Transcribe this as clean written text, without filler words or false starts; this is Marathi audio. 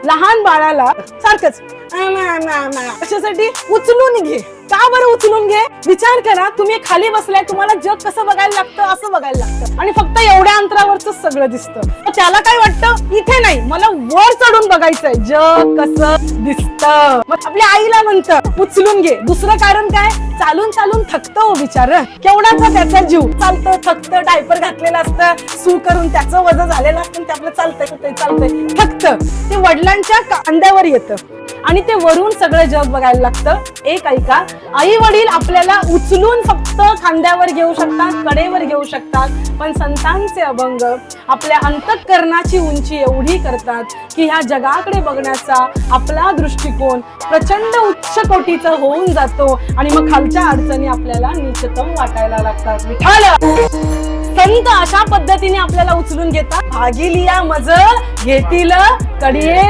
लहान बाळाला सारखंच कशासाठी उचलून घे. का बरं उचलून घे? विचार करा, तुम्ही खाली बसलाय, तुम्हाला जग कसं बघायला लागतं, असं बघायला लागतं आणि फक्त एवढ्या अंतरावरच सगळं दिसतं. त्याला काय वाटतं, इथे नाही, मला वर चढून बघायचंय जग कसं दिसतं. मग आपल्या आईला म्हणतं उचलून घे. दुसरं कारण काय, चालून चालून थकतो बिचार, केवढाचा त्याचा जीव, चालतं थकतं, डायपर घातलेलं असतं, सू करून त्याचं वजन झालेलं असतं, ते आपलं चालतंय थकतं. ते वडिलांच्या खांद्यावर येतं आणि ते वरून सगळं जग बघायला लागतं. एक ऐका, आई वडील आपल्याला उचलून फक्त खांद्यावर घेऊ शकतात, कडेवर घेऊ शकतात, पण संतांचे अभंग आपल्या अंतःकरणाची उंची एवढी करतात की ह्या जगाकडे बघण्याचा आपला दृष्टिकोन प्रचंड उच्च कोटीचा होऊन जातो आणि मग खालच्या अडचणी आपल्याला नीचतम वाटायला लागतात. विठाल संत अशा पद्धतीने आपल्याला उचलून घेतात. भागिलिया मज घेतील कडिये